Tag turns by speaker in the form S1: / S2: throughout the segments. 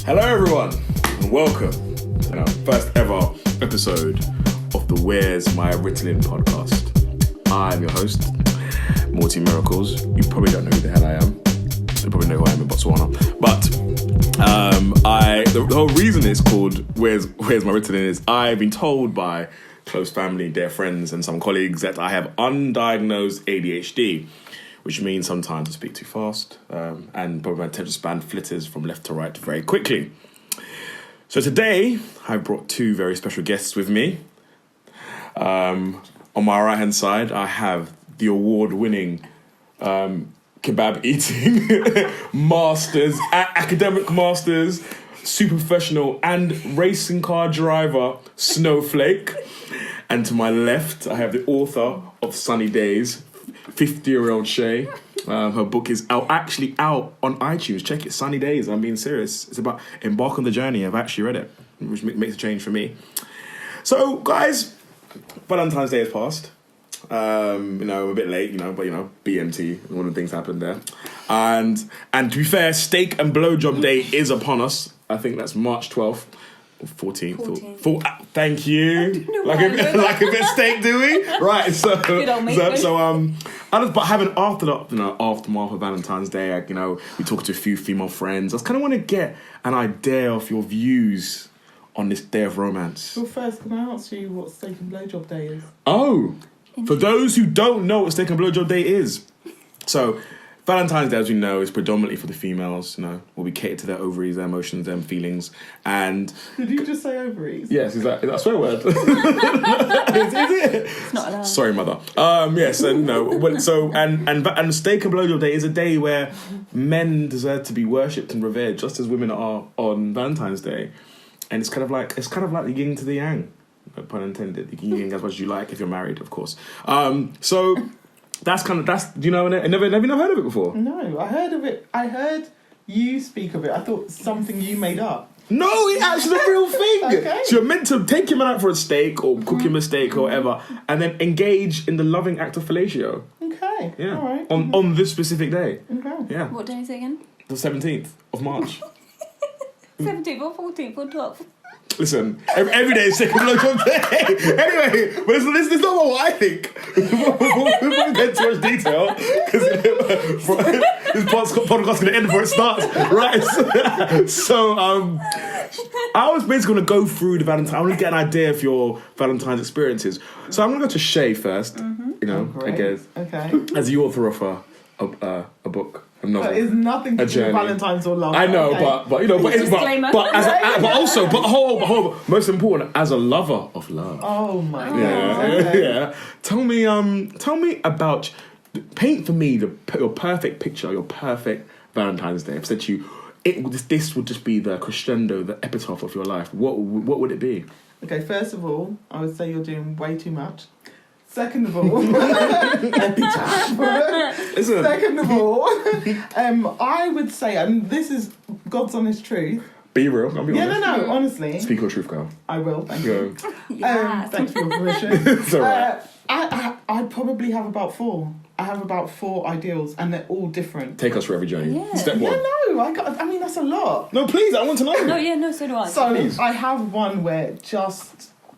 S1: Hello everyone, and welcome to our first ever episode of the Where's My Written In podcast. I'm your host, Morty Miracles. You probably don't know who the hell I am. You probably know who I am in Botswana. But the whole reason it's called Where's My Written In is I've been told by close family, dear friends, and some colleagues that I have undiagnosed ADHD, which means sometimes I speak too fast, and probably my attention span flitters from left to right very quickly. So today, I brought two very special guests with me. On my right-hand side, I have the award-winning kebab eating masters, academic masters, super professional, and racing car driver, Snowflake. And to my left, I have the author of Sunny Days, 50-year-old Shay. Her book is out on iTunes. Check it, Sunny Days. I'm being serious. It's about embark on the journey. I've actually read it, which makes a change for me. So, guys, Valentine's Day has passed. I'm a bit late, but BMT, one of the things happened there. And to be fair, Steak and Blowjob Day is upon us. I think that's March 12th. 14th. Thank you. Like a bit steak, do we? Right. So but having aftermath of Valentine's Day, we talked to a few female friends. I just kind of want to get an idea of your views on this day of romance.
S2: Well, first, can I ask you what Steak and Blowjob Day is?
S1: Oh, for those who don't know what Steak and Blowjob Day is, so Valentine's Day, as we know, is predominantly for the females, where we cater to their ovaries, their emotions, their feelings, and... Did
S2: you just say ovaries?
S1: Yes, is that a swear word? Is it?
S3: It's not allowed.
S1: Sorry, mother. Yes, and and Steak and Blowjob Day is a day where men deserve to be worshipped and revered, just as women are on Valentine's Day, and it's kind of like the yin to the yang, no pun intended. You can yin as much as you like if you're married, of course. So. That's do you know it? Never heard of it before?
S2: No, I heard of it. I heard you speak of it. I thought something you made up.
S1: No, it's actually a real thing.
S2: Okay.
S1: So you're meant to take him out for a steak or cook him a steak or whatever, and then engage in the loving act of fellatio.
S2: Okay.
S1: Yeah.
S2: All right.
S1: On this specific day.
S2: Okay.
S1: Yeah.
S3: What day is it again?
S1: The 17th of March.
S3: 17th or 14th or 12th?
S1: Listen, every day is Steak and Blowjob Day. Anyway, but this is not what I think. We won't get too much detail because this podcast is going to end before it starts, right? So, I was basically going to go through the Valentine. I want to get an idea of your Valentine's experiences. So I'm going to go to Shay first. I guess. Okay. As the author of a book.
S2: That is nothing to do with Valentine's or love.
S1: I know,
S2: okay.
S1: but hold on. Most important, as a lover of love.
S2: Oh my God.
S1: Yeah. Tell me about. Paint for me your perfect picture, your perfect Valentine's Day. I've said to you, this would just be the crescendo, the epitaph of your life. What would it be?
S2: Okay, first of all, I would say you're doing way too much. Second of all, I would say, and this is God's honest truth.
S1: Be real. I'll be honest.
S2: No, honestly.
S1: Speak your truth, girl.
S2: I will. Thank you.
S3: Yes.
S2: Thanks for your permission.
S1: It's all right.
S2: I probably have about 4. I have about 4 ideals, and they're all different.
S1: Take us for every journey.
S3: Yeah.
S1: Step 1.
S2: I mean that's a lot.
S1: No, please. I want to know.
S3: No, so do I.
S2: So
S1: please.
S2: I have one where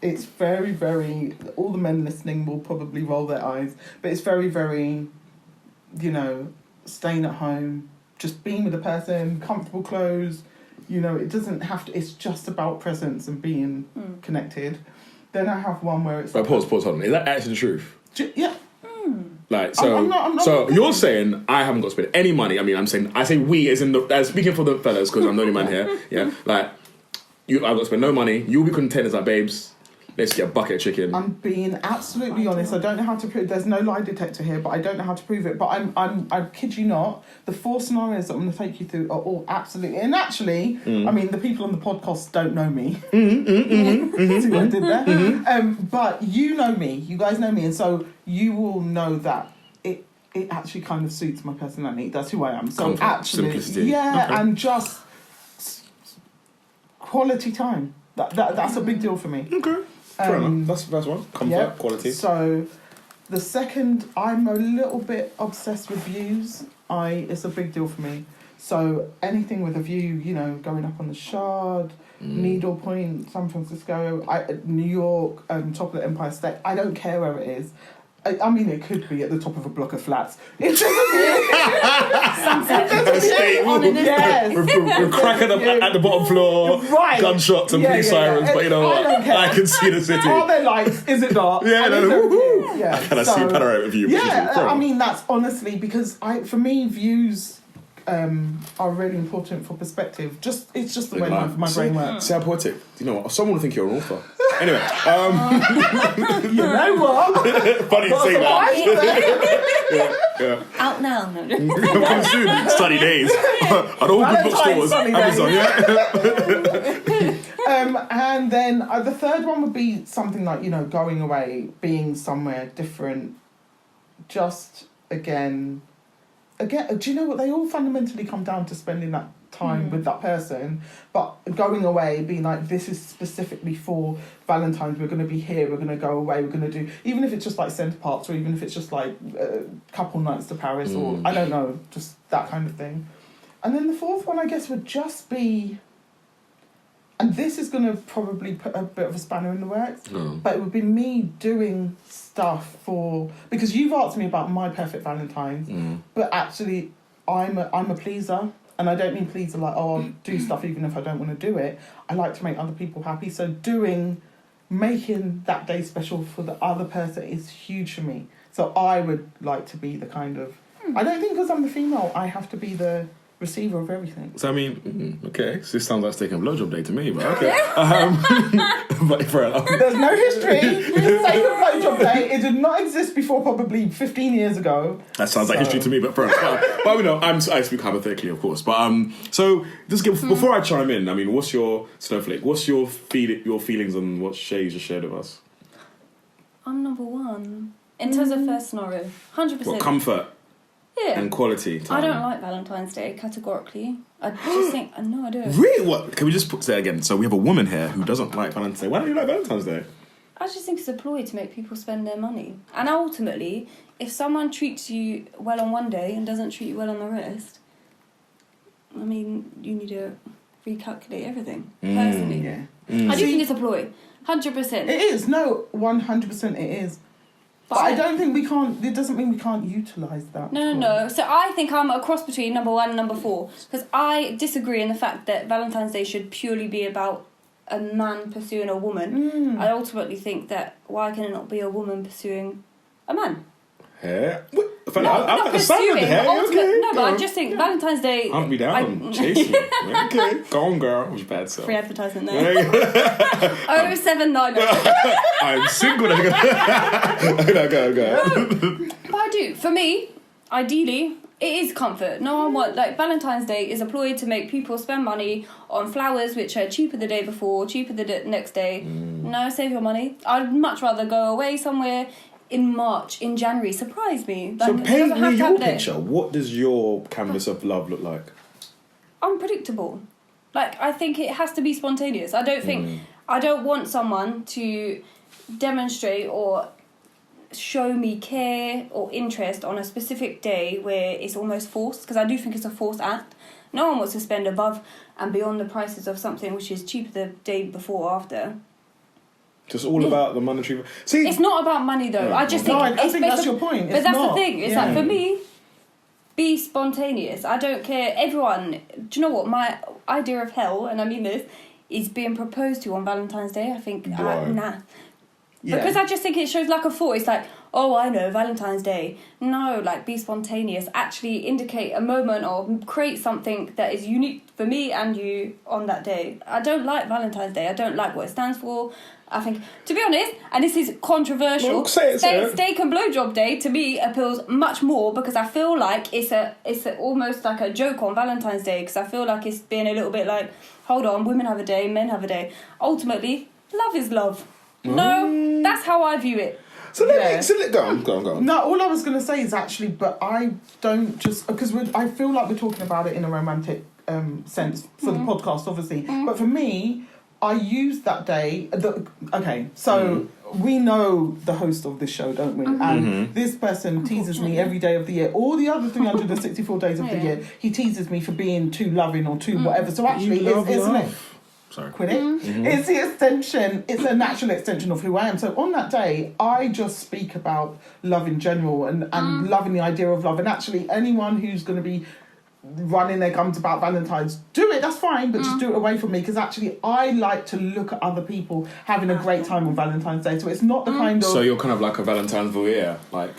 S2: it's very, very... All the men listening will probably roll their eyes. But it's very, very, staying at home, just being with a person, comfortable clothes. It doesn't have to... It's just about presence and being connected. Then I have one where it's...
S1: Right, pause, hold on. Is that actually the truth?
S2: Yeah.
S1: Like, so...
S2: I'm not
S1: so you're saying I haven't got to spend any money. I mean, I say we as in speaking for the fellas, because I'm the only man here. Yeah. Like, I've got to spend no money. You'll be content as our babes. Let's get a bucket of chicken.
S2: I'm being absolutely honest. I don't know how to prove. There's no lie detector here, but I don't know how to prove it. But I kid you not. The 4 scenarios that I'm going to take you through are all absolutely. And actually, I mean, the people on the podcast don't know me. See what I did there? But you know me. You guys know me, and so you will know that it actually kind of suits my personality. That's who I am. So
S1: comfort,
S2: actually,
S1: simplicity.
S2: yeah,
S1: Okay.
S2: and just quality time. That's a big deal for me.
S1: Okay. Fair enough. That's the first one. Comfort, quality.
S2: So, the second, I'm a little bit obsessed with views. It's a big deal for me. So anything with a view, you know, going up on the Shard, Needle Point, San Francisco, New York, top of the Empire State. I don't care where it is. I mean, it could be at the top of a block of flats. It
S3: Yes.
S1: We're cracking up at the bottom floor,
S2: right.
S1: Gunshots and police sirens, but you know what? I can see the city.
S2: Are there lights? Is it dark?
S1: Yeah,
S2: and
S1: no.
S2: Yeah.
S1: Can I see a panoramic view?
S2: Yeah, I mean, that's honestly because for me, views are really important for perspective. It's just the way my brain works.
S1: See how poetic. You know what? Someone will think you're an author. Anyway,
S2: you know what?
S1: Funny you say that. Yeah.
S3: Out now.
S1: Come soon. Study days. At all good bookstores. Amazon, yeah.
S2: And then the third one would be something like, you know, going away, being somewhere different. Just again, do you know what? They all fundamentally come down to spending that time with that person, but going away, being like, this is specifically for Valentine's, we're going to be here, we're going to go away, we're going to do, even if it's just like Centre Parks, or even if it's just like couple nights to Paris, or I don't know, just that kind of thing. And then the fourth one, I guess, would just be, and this is going to probably put a bit of a spanner in the works, but it would be me doing stuff because you've asked me about my perfect Valentine's, but actually I'm a pleaser. And I don't mean pleaser like, oh, I'll do stuff even if I don't want to do it. I like to make other people happy. So making that day special for the other person is huge for me. So I would like to be the kind of... I don't think because I'm the female, I have to be the receiver of everything.
S1: So I mean, okay, so this sounds like it's taking a blowjob day to me, but okay. But fair enough.
S2: There's no history. It's like a blowjob day. It did not exist before probably 15 years ago.
S1: That sounds like history to me, but fair enough. But you know, I speak hypothetically, of course. But so just before I chime in, I mean, what's your snowflake? What's your feelings on what Shay just shared with us?
S3: I'm number one in terms of first scenario, 100%.
S1: What, comfort?
S3: Yeah.
S1: And quality time.
S3: I don't like Valentine's Day, categorically. I just think... No, I don't.
S1: Really? What? Can we just say that again? So we have a woman here who doesn't like Valentine's Day. Why don't you like Valentine's Day?
S3: I just think it's a ploy to make people spend their money. And ultimately, if someone treats you well on one day and doesn't treat you well on the rest, I mean, you need to recalculate everything, personally.
S2: Yeah.
S3: I do think it's a ploy. 100%.
S2: It is. No, 100% it is. But I don't think we can't... It doesn't mean we can't utilise that.
S3: No. So I think I'm a cross between number one and number four. Because I disagree in the fact that Valentine's Day should purely be about a man pursuing a woman. I ultimately think that why can it not be a woman pursuing a man?
S1: Yeah.
S3: Not pursuing. But I just think Valentine's Day...
S1: Hunt me down, chase me. Okay, go on, girl. What's your bad self?
S3: Free advertisement there. 079.
S1: I'm single. Go.
S3: But I do. For me, ideally, it is comfort. No one wants... Like, Valentine's Day is a ploy to make people spend money on flowers which are cheaper the day before, cheaper the next day. No, save your money. I'd much rather go away somewhere... in March, in January, surprise me.
S1: So paint me your picture. What does your canvas of love look like?
S3: Unpredictable. Like, I think it has to be spontaneous. I don't want someone to demonstrate or show me care or interest on a specific day where it's almost forced, because I do think it's a forced act. No one wants to spend above and beyond the prices of something which is cheaper the day before or after.
S1: Just all about the monetary... See,
S3: it's not about money, though.
S1: Yeah.
S3: I just think...
S2: I think that's your point.
S3: But that's the thing. It's like, for me, be spontaneous. I don't care. Everyone... Do you know what? My idea of hell, and I mean this, is being proposed to on Valentine's Day. I think, nah. Yeah. Because I just think it shows lack of thought. It's like, oh, I know, Valentine's Day. No, like, be spontaneous. Actually indicate a moment or create something that is unique for me and you on that day. I don't like Valentine's Day. I don't like what it stands for. I think, to be honest, and this is controversial,
S1: well,
S3: steak and blowjob day to me appeals much more, because I feel like it's almost like a joke on Valentine's Day, because I feel like it's being a little bit like, hold on, women have a day, men have a day. Ultimately, love is love. No, that's how I view it.
S1: So go on.
S2: No, all I was going to say is actually, but I don't just... Because I feel like we're talking about it in a romantic sense for the podcast, obviously. But for me... I use that day. We know the host of this show, don't we? And this person teases me every day of the year. All the other 364 days of the year, he teases me for being too loving or too whatever. So actually, isn't it?
S1: Sorry.
S2: Quit it. It's the extension. It's a natural extension of who I am. So on that day, I just speak about love in general and loving the idea of love. And actually, anyone who's going to be running their gums about Valentine's, do it, that's fine, but just do it away from me, because actually I like to look at other people having a great time on Valentine's Day. So it's not the kind of...
S1: So you're kind of like a Valentine's voyeur, like...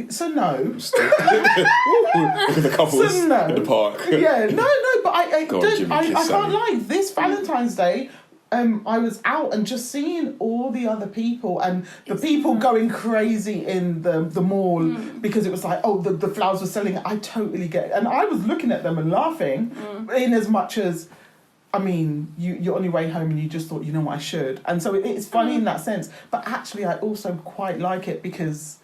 S2: So no.
S1: Look at the couples in the park.
S2: Yeah, no, but I
S1: Jimmy,
S2: I can't lie. This Valentine's Day, I was out and just seeing all the other people and the people going crazy in the mall because it was like, oh, the flowers were selling. I totally get it. And I was looking at them and laughing in as much as, I mean, you're on your way home and you just thought, you know what, I should. And so it's funny in that sense. But actually, I also quite like it because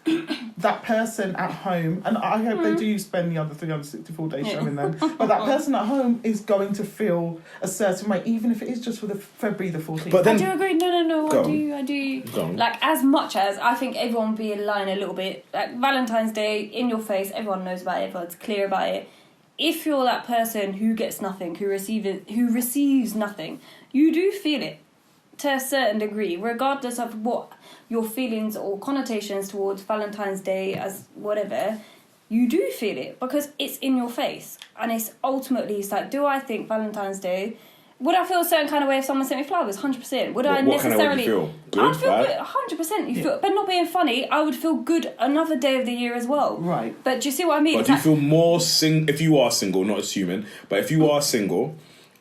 S2: that person at home, and I hope they do spend the other 364 days showing them, but that person at home is going to feel a certain way, even if it is just for the February the 14th.
S3: But then, I do agree. No. I do. Like, as much as I think everyone would be in line a little bit, like Valentine's Day, in your face, everyone knows about it, everyone's clear about it. If you're that person who gets nothing, who receives nothing, you do feel it to a certain degree, regardless of what your feelings or connotations towards Valentine's Day as whatever, you do feel it because it's in your face. And it's like, do I think Valentine's Day... Would I feel a certain kind of way if someone sent me flowers? 100%. Would I necessarily...
S1: What kind of way do you feel? Good,
S2: I'd
S1: feel
S2: good.
S3: 100%. You feel, but not being funny, I would feel good another day of the year as well.
S2: Right.
S3: But do you see what I mean?
S1: But do you feel more if you are single, not assuming, but if you are single...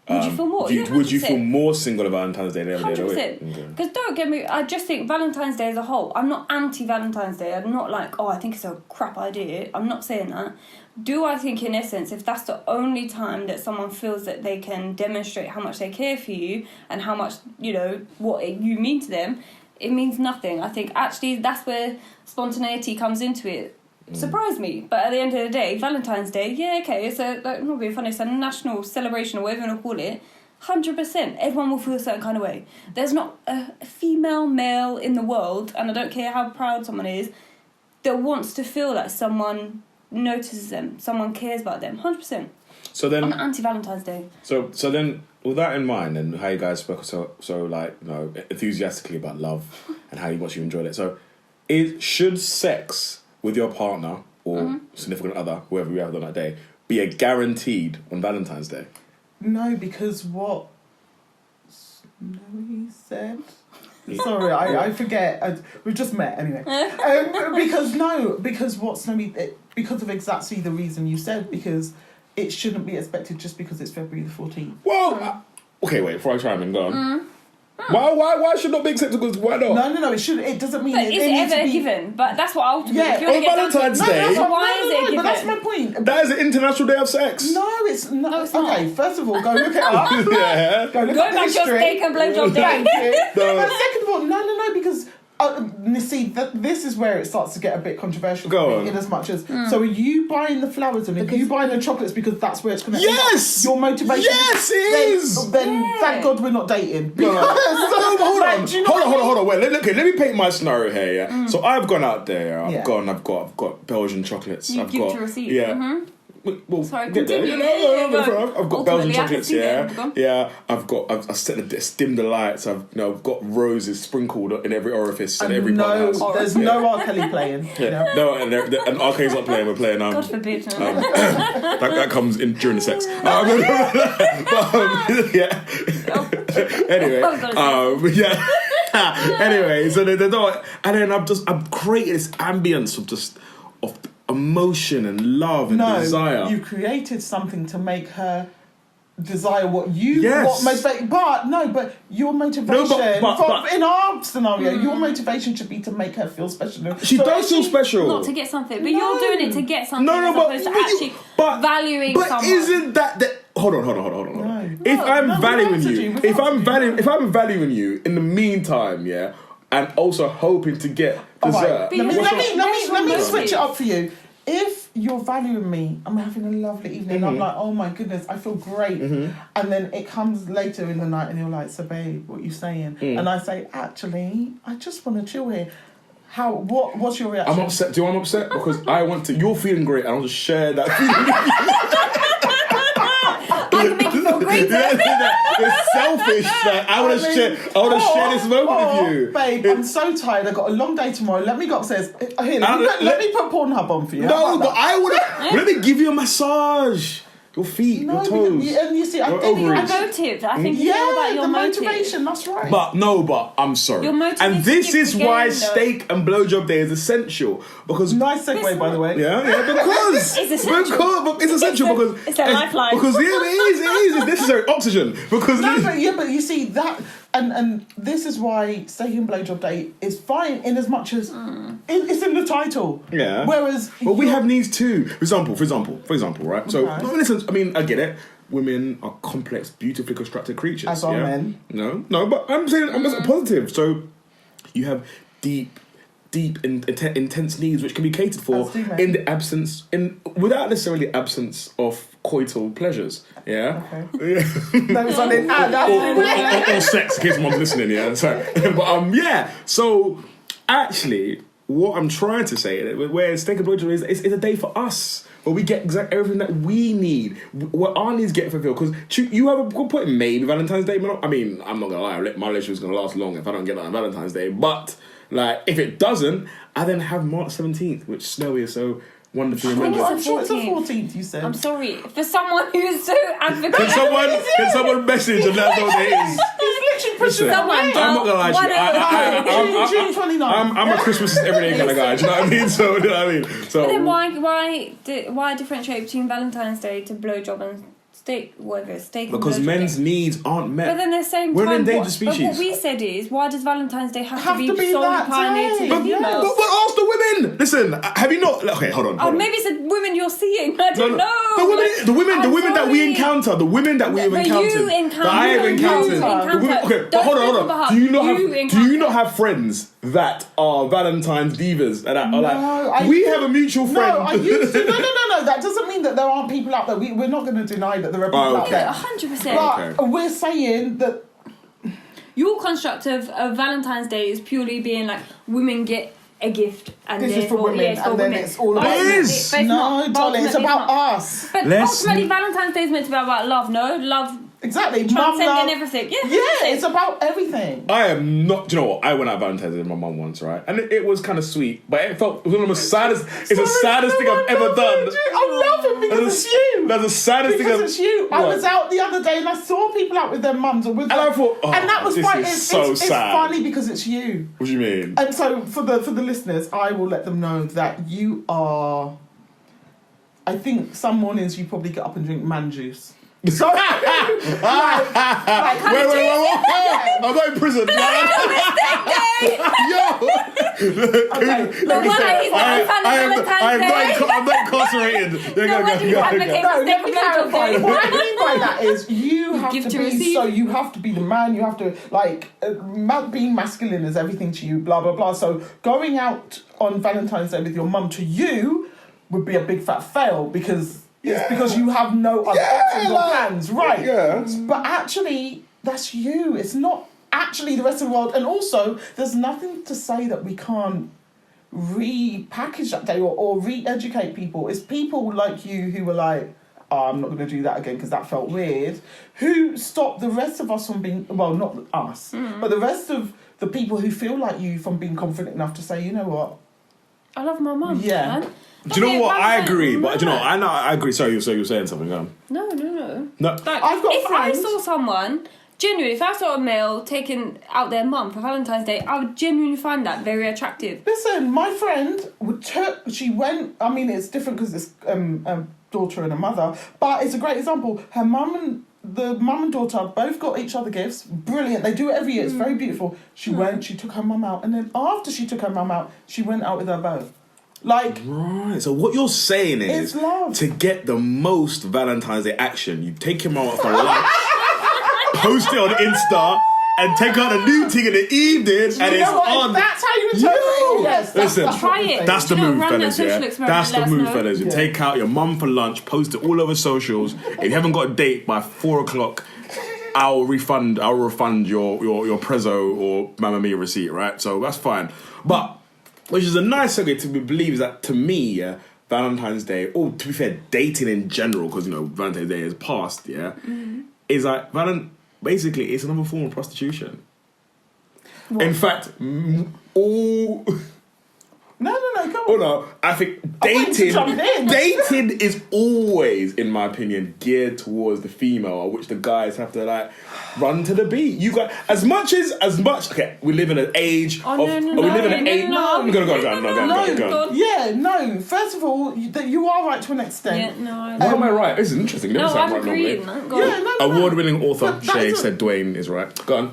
S3: Would you feel more?
S1: Would you feel more single on Valentine's Day than every day?
S3: 100%. Because don't get me... I just think Valentine's Day as a whole... I'm not anti-Valentine's Day. I'm not like, I think it's a crap idea. I'm not saying that. Do I think, in essence, if that's the only time that someone feels that they can demonstrate how much they care for you and how much, what you mean to them, it means nothing. I think, actually, that's where spontaneity comes into it. Surprise me. But at the end of the day, Valentine's Day, yeah, okay, it's not being funny, it's a national celebration or whatever you want to call it. 100%. Everyone will feel a certain kind of way. There's not a female, male in the world, and I don't care how proud someone is, that wants to feel like someone notices them, someone cares about them. 100%.
S1: So then,
S3: on anti-Valentine's Day.
S1: So then, with that in mind, and how you guys spoke so like, enthusiastically about love and how much you enjoyed it. So, should sex with your partner or significant other, whoever you have on that day, be a guaranteed on Valentine's Day?
S2: No, because what Snowy said... Sorry, I forget. We've just met anyway. Because what Snowy... Because of exactly the reason you said, because it shouldn't be expected just because it's February the 14th.
S1: Well, okay, wait, before I try and go on. Why should not be accepted? Because why not?
S2: No, it should. It doesn't mean
S3: but is it ever a given? But that's what ultimately.
S1: Yeah, on Valentine's Day.
S3: Why is it a given?
S2: But that's my point.
S1: That is an International Day of Sex.
S2: No, it's not.
S3: No, it's not.
S2: Okay, first of all, go look it up.
S1: Yeah.
S2: Go
S3: back to your steak and blowjob day.
S2: Thank you. But second of all, no, because. See, this is where it starts to get a bit controversial for me, in as much as so are you buying the flowers and are you buying the chocolates because that's where it's going to end up? Your motivation.
S1: Yes, it is.
S2: Then thank God we're not dating. Because
S1: hold on. Wait, let me paint my scenario here. Yeah. So I've gone out there. I've got Belgian chocolates.
S3: You've given to receipt.
S1: Yeah. Well,
S3: sorry,
S1: get there.
S3: continue.
S1: I've got Belgian chocolates, yeah. I've dimmed the lights. I've got roses sprinkled in every orifice and every part of the house.
S2: There's no R. Kelly playing.
S1: Yeah. No, and R. Kelly's not playing. We're playing.
S3: God forbid.
S1: That comes in during the sex. Anyway, so they don't, and then I've created this ambience of emotion and love and desire.
S2: You created something to make her desire what motivate. But your motivation in our scenario, your motivation should be to make her feel special.
S1: She does feel special.
S3: Not to get something, but you're doing it to get something. Valuing someone.
S1: But isn't that hold on. No. If I'm valuing you in the meantime, and also hoping to get dessert.
S2: Right. Let me switch it up for you. if you're valuing me, I'm having a lovely evening. I'm like, oh my goodness, I feel great. And then it comes later in the night and you're like, so babe, what are you saying? And I say, actually, I just want to chill here. What's your reaction?
S1: I'm upset. Do you know I'm upset? Because you're feeling great and I want to share that feeling.
S3: I can make you feel great.
S1: It's selfish. Like, I want to share this moment with you.
S2: Babe, I'm so tired. I've got a long day tomorrow. Let me go upstairs. Here, let me put Pornhub on for you.
S1: No, but I want to... Let me give you a massage. Your feet, your toes.
S2: And you see, I
S3: your motive. I think it's all about your
S2: motivation. That's right.
S1: But I'm sorry.
S3: Your motivation.
S1: And this is why steak and blowjob day is essential. Because
S2: nice segue, by the way.
S1: Yeah, because
S3: it's essential.
S1: It's essential because
S3: it's a lifeline.
S1: Because it is. It's necessary oxygen. Because
S2: but you see that. And this is why steak and blowjob day is fine in as much as it's in the title.
S1: Yeah.
S2: Whereas,
S1: we have needs too. For example, right? So listen. I mean, I get it. Women are complex, beautifully constructed creatures.
S2: As are men.
S1: No, but I'm saying I'm just positive. So you have deep, intense needs which can be catered for in the absence, without necessarily the absence of coital pleasures. Yeah.
S2: Okay. No, it's not
S1: or sex, in case someone's listening. Yeah. So, but yeah. So actually, what I'm trying to say, where steak and blowjob is a day for us. Where we get exactly everything that we need, where our needs get fulfilled. Because you have a good point, maybe Valentine's Day. I mean, I'm not gonna lie, my relationship's gonna last long if I don't get that on Valentine's Day. But like, if it doesn't, I then have March 17th, which Snowy is so wonderfully remembered.
S2: I'm sure it's the 14th. You said.
S3: I'm sorry for someone who's so advocating.
S1: Can someone message and let us know what it is?
S2: He's literally pushing
S3: someone.
S1: I'm not gonna lie to you.
S2: June 29th.
S1: I'm a Christmas everyday kind of guy. Do you know what I mean? So, do you know what I mean? So.
S3: But then why differentiate between Valentine's Day to blowjob and steak?
S1: Because men's needs aren't met.
S3: But then the same
S1: we're
S3: time,
S1: an endangered species.
S3: But what we said is, why does Valentine's Day have to be solely pioneered to the
S1: But ask the women. Listen, have you not? Okay, hold on.
S3: Oh, maybe it's the women you're seeing. I don't know.
S1: The women that we encounter, the women that we have encountered, that I have encountered. Okay, but hold on. Do you not have friends that are Valentine's divas and are like? We have a mutual friend.
S2: No, I used to. No. That doesn't mean that there aren't people out there. We're not going to deny that there are people out there.
S3: 100%.
S2: But we're saying that
S3: your construct of Valentine's Day is purely being like women get a gift and
S2: this is for women, and then it's all about
S1: us.
S2: No, darling, it's about us.
S3: But ultimately, Valentine's Day is meant to be about love. No, love.
S2: Exactly,
S3: transcending everything. Yeah,
S2: it's about everything.
S1: I am not. Do you know what? I went out Valentine's Day with my mum once, right? And it was kind of sweet, but it was one of the saddest. It's the saddest thing I've ever done.
S2: I love it because it's you.
S1: That's the saddest thing.
S2: Because it's you. I was out the other day and I saw people out with their mums or with.
S1: And I thought,
S2: and that was fine.
S1: It's so sad.
S2: It's funny because it's you.
S1: What do you mean?
S2: And so for the listeners, I will let them know that you are. I think some mornings you probably get up and drink man juice. So, wait. I'm
S1: not in prison.
S3: Yo.
S1: I'm not incarcerated.
S2: No, let me clarify. What I mean by that is you have to be. So you have to be the man. You have to being masculine is everything to you. Blah blah blah. So going out on Valentine's Day with your mum to you would be a big fat fail because. It's because you have no other options or plans, right?
S1: Yeah.
S2: But actually, that's you. It's not actually the rest of the world. And also, there's nothing to say that we can't repackage that day or re-educate people. It's people like you who were like, oh, I'm not going to do that again because that felt weird, who stopped the rest of us from being, well, not us, but the rest of the people who feel like you from being confident enough to say, you know what?
S3: I love my mum.
S2: Yeah.
S3: Man.
S1: Do you know what? I agree, but do you know, I agree. Sorry, you were saying something.
S3: No.
S1: Like,
S2: I've got
S3: if
S2: friends.
S3: I saw someone, genuinely, if I saw a male taking out their mum for Valentine's Day, I would genuinely find that very attractive.
S2: Listen, my friend she went. I mean, it's different because it's a daughter and a mother, but it's a great example. Her mum and daughter both got each other gifts. Brilliant. They do it every year. It's very beautiful. She went. She took her mum out, and then after she took her mum out, she went out with her beau.
S1: Right, so what you're saying is to get the most Valentine's Day action, you take him out for lunch, post it on Insta, and take out a new thing in the evening, and it's on.
S2: That's how you interpret it. Yes,
S1: listen,
S3: try it.
S1: That's the move,
S3: run
S1: fellas.
S3: that social
S1: Yeah,
S3: experiment,
S1: that's the
S3: let us
S1: move,
S3: know.
S1: fellas. You take out your mum for lunch, post it all over socials. If you haven't got a date by 4:00, I'll refund your Prezzo or Mamma Mia receipt, right? So that's fine. But which is a nice segue to believe is that to me, yeah, Valentine's Day, or to be fair, dating in general, because Valentine's Day is past, yeah, is like basically it's another form of prostitution. What? In fact, all.
S2: No, go on.
S1: Oh no, I think dating is always, in my opinion, geared towards the female, which the guys have to like run to the beat. You got as much. Okay, we live in an age of.
S3: No.
S1: I'm gonna go.
S2: Yeah, no. First of all, you are right to an extent.
S3: Yeah, no.
S1: Why am I right? This is interesting.
S3: No,
S1: I'm
S3: agreeing.
S1: Award-winning author Shay said Dwayne is right. Go on.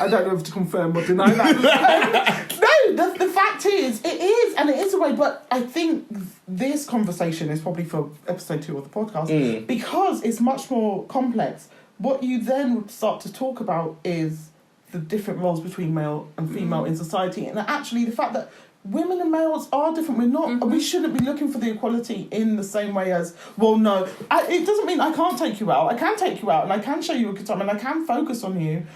S2: I don't know if to confirm or deny that. No, the fact is, it is a way, but I think this conversation is probably for episode 2 of the podcast because it's much more complex. What you then would start to talk about is the different roles between male and female in society, and actually the fact that women and males are different. We're not. We shouldn't be looking for the equality in the same way as. Well, no, it doesn't mean I can't take you out. I can take you out, and I can show you a good time, and I can focus on you.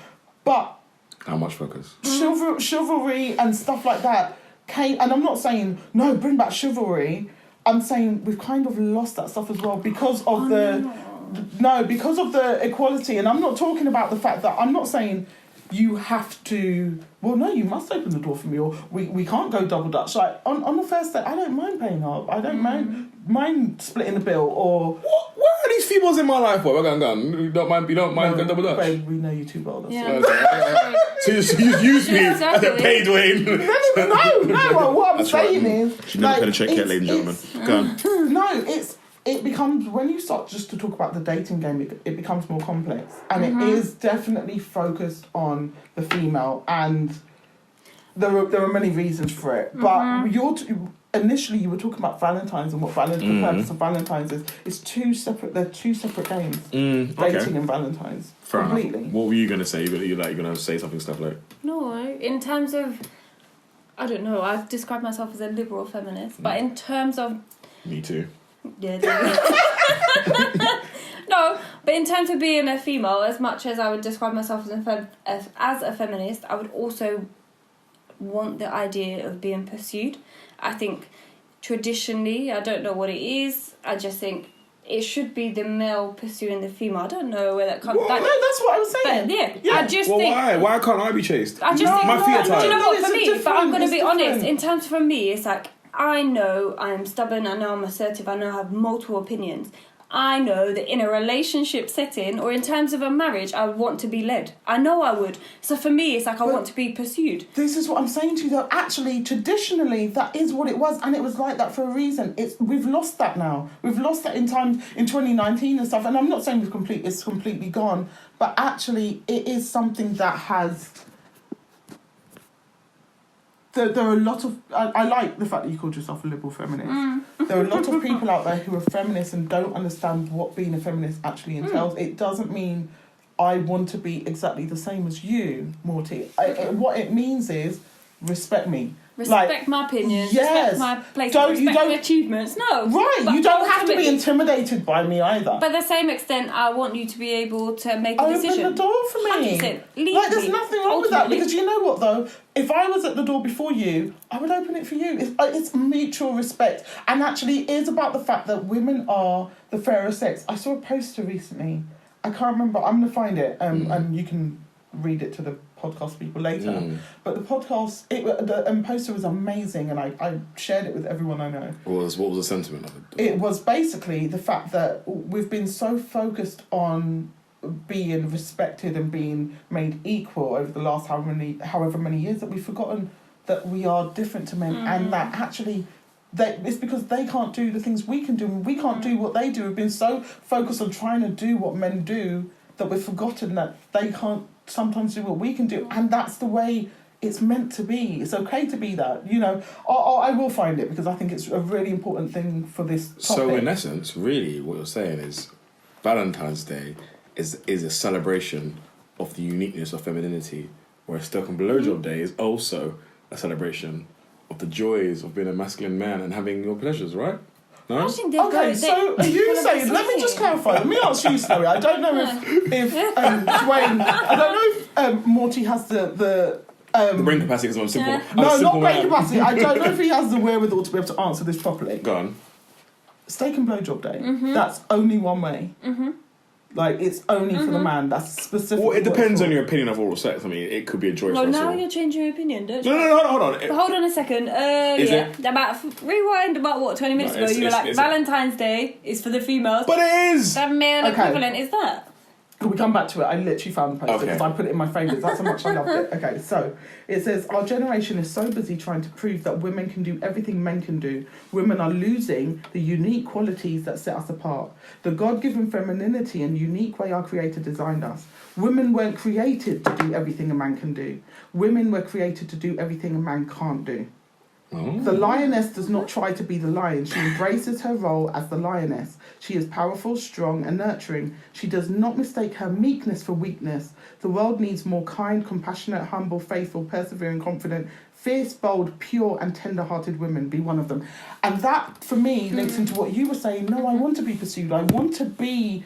S2: But
S1: how much focus?
S2: Chivalry and stuff like that came, and I'm not saying no, bring back chivalry. I'm saying we've kind of lost that stuff as well because of because of the equality. And I'm not talking about the fact that I'm not saying you have to. Well, no, you must open the door for me, or we can't go double dutch. Like on the first date, I don't mind paying up. I don't mind splitting the bill. Or
S1: what are these females in my life for? We're going. You don't mind going double dutch.
S2: Babe, we know you too well. That's
S1: So you use me as a paid Dwayne.
S2: No. Well, what I'm saying is,
S1: she never paid a check yet, ladies and gentlemen. Go on.
S2: No, it becomes, when you start just to talk about the dating game, it becomes more complex, and it is definitely focused on the female, and there are many reasons for it. But initially you were talking about Valentine's and what the purpose of Valentine's is. It's two separate. They're two separate games. Dating and Valentine's.
S1: Fair
S2: completely.
S1: Enough. What were you gonna say? You're gonna say something stuff like?
S3: No, in terms of, I don't know. I've described myself as a liberal feminist, but in terms of.
S1: Me too.
S3: Yeah. No, but in terms of being a female, as much as I would describe myself as a feminist, I would also want the idea of being pursued. I think traditionally, I don't know what it is, I just think it should be the male pursuing the female. I don't know where that comes from.
S2: No, that's what I was saying.
S3: But yeah, I just think...
S1: Why can't I be chased?
S3: I just think...
S1: My feet are tired.
S3: Do you know what, for me, but I'm going to be
S2: different.
S3: honest, in terms for me, it's like, I know I'm stubborn, I know I'm assertive, I know I have multiple opinions. I know that in a relationship setting or in terms of a marriage, I would want to be led. I know I would. So for me, it's like I want to be pursued.
S2: This is what I'm saying to you, though. Actually, traditionally, that is what it was, and it was like that for a reason. We've lost that now. We've lost that in 2019 and stuff. And I'm not saying it's completely gone, but actually, it is something that has. There are a lot of... I like the fact that you called yourself a liberal feminist. There are a lot of people out there who are feminists and don't understand what being a feminist actually entails. It doesn't mean I want to be exactly the same as you, Morty. What it means is respect me.
S3: Respect my opinions,
S2: yes.
S3: respect my place, respect my achievements. No.
S2: Right, you don't have to be intimidated by me either.
S3: But at the same extent, I want you to be able to make a decision.
S2: Open the door for me.
S3: 100%.
S2: There's nothing wrong with that, because you know what, though? If I was at the door before you, I would open it for you. It's mutual respect. And actually, it is about the fact that women are the fairer sex. I saw a poster recently. I can't remember. I'm going to find it, and you can read it to the podcast people later. But the podcast, the poster was amazing, and I shared it with everyone I know.
S1: What was the sentiment of it?
S2: It was basically the fact that we've been so focused on being respected and being made equal over the last however many years that we've forgotten that we are different to men, and that actually it's because they can't do the things we can do, and we can't do what they do. We've been so focused on trying to do what men do that we've forgotten that they can't sometimes do what we can do, and that's the way it's meant to be. It's okay to be that, you know. I will find it, because I think it's a really important thing for this topic.
S1: So in essence, really what you're saying is Valentine's Day is a celebration of the uniqueness of femininity, whereas Stoke and Blowjob Day is also a celebration of the joys of being a masculine man and having your pleasures, right? No?
S2: Okay, so are you saying, let me just clarify, let me ask you, Snowy, I don't know if Dwayne, I don't know if Morty has the
S1: brain capacity because I'm simple.
S2: No, not brain capacity. I don't know if he has the wherewithal to be able to answer this properly.
S1: Go on.
S2: Steak and blowjob day. That's only one way. Like, it's only for the man. That's specific.
S1: Well, it depends on your opinion of oral sex. I mean, it could be a choice.
S3: Well,
S1: for us
S3: now
S1: all.
S3: you're changing your opinion, don't you?
S1: No, hold on.
S3: Hold on a second. Rewind about 20 minutes ago. You were like, Valentine's Day is for the females.
S1: But it is.
S3: The male equivalent is that.
S2: Can we come back to it? I literally found the post because I put it in my favourites. That's how much I loved it. Okay, so it says, our generation is so busy trying to prove that women can do everything men can do. Women are losing the unique qualities that set us apart. The God-given femininity and unique way our Creator designed us. Women weren't created to do everything a man can do. Women were created to do everything a man can't do. The lioness does not try to be the lion. She embraces her role as the lioness. She is powerful, strong, and nurturing. She does not mistake her meekness for weakness. The world needs more kind, compassionate, humble, faithful, persevering, confident, fierce, bold, pure, and tender-hearted women. Be one of them. And that, for me, links into what you were saying. No, I want to be pursued. I want to be...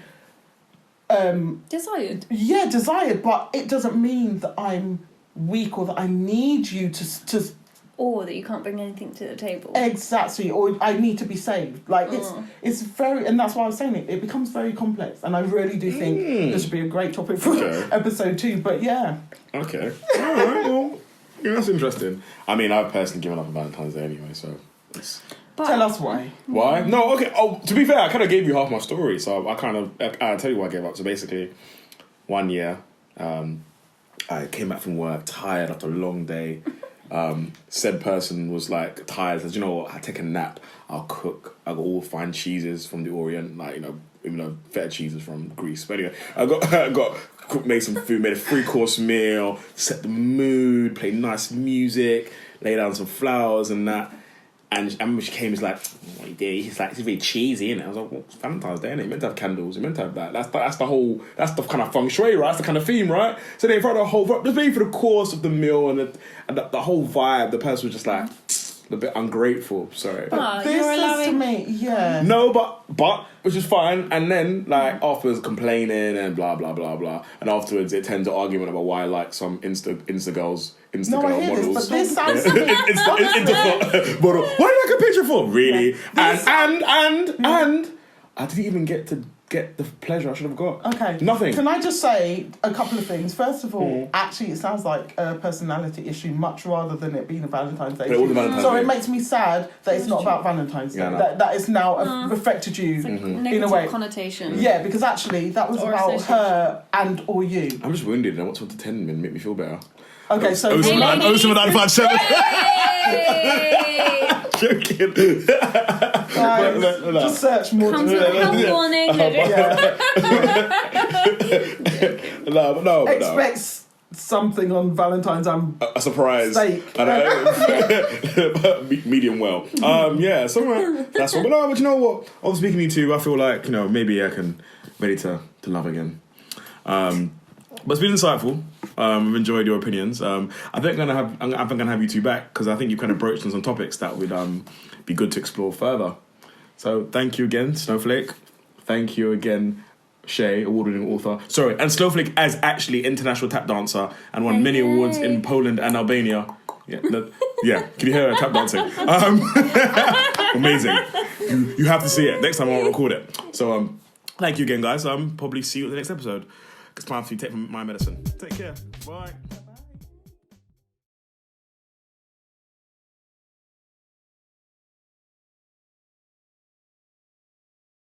S3: desired.
S2: Yeah, desired, but it doesn't mean that I'm weak or that I need you to
S3: or that you can't bring anything to the table.
S2: Exactly, or I need to be saved. Like, it's very... And that's why I was saying it becomes very complex. And I really do think this would be a great topic for episode 2. But, yeah.
S1: Okay. All right, well, yeah, that's interesting. I mean, I've personally given up on Valentine's Day anyway, so...
S2: Tell us why.
S1: Why? No, okay. Oh, to be fair, I kind of gave you half my story, so I'll tell you why I gave up. So basically, one year, I came back from work tired after a long day. Said person was like tired, says, you know what, I take a nap, I'll cook, I'll go all fine cheeses from the Orient, like, you know, even though feta cheeses from Greece. But anyway, I got made some food, made a 3-course meal, set the mood, played nice music, laid down some flowers and that. And I remember she came, she's like, what you do? He's like, it's really cheesy, innit? I was like, well, it's Valentine's Day, innit? You're meant to have candles, you're meant to have that. That's the kind of feng shui, right? That's the kind of theme, right? So then for the whole, just maybe for the course of the meal and the whole vibe, the person was just like, a bit ungrateful, sorry.
S2: But this is to me, yeah.
S1: No, but, which is fine. And then, like, afterwards complaining and blah, blah, blah, blah. And afterwards it tends to argument about why I like some Insta girls.
S2: No, I hear
S1: models.
S2: this, but this sounds...
S1: Insta model. What did I like a picture for? Really? Yeah. And I didn't even get to get the pleasure I should have got.
S2: Okay.
S1: Nothing.
S2: Can I just say a couple of things? First of all, actually, it sounds like a personality issue much rather than it being a Valentine's Day issue. So it makes me sad that it's not about Valentine's Day. Yeah, that it's now affected you in a way.
S3: Connotation.
S2: Yeah, because actually that was about her and or you.
S1: I'm just wounded and I want someone to tend me and make me feel better.
S2: Okay, so...
S1: 07957. Joking.
S2: Just search more.
S3: Comes with a health warning.
S1: No.
S2: Expect something on Valentine's.
S1: A surprise.
S2: Steak.
S1: Medium well. Yeah, so that's all. But you know what? After speaking to you two, I feel like, you know, maybe I can ready to love again. But it's been insightful. I've enjoyed your opinions. I think I'm gonna have you two back because I think you kind of broached on some topics that would be good to explore further. So thank you again, Snowflake. Thank you again, Shay, award-winning author. Sorry, and Snowflake as actually international tap dancer and won many awards in Poland and Albania. Yeah, can you hear her tap dancing? Amazing. You have to see it. Next time I'll record it. So thank you again, guys. Probably see you at the next episode. It's time for you to take my medicine. Take care. Bye.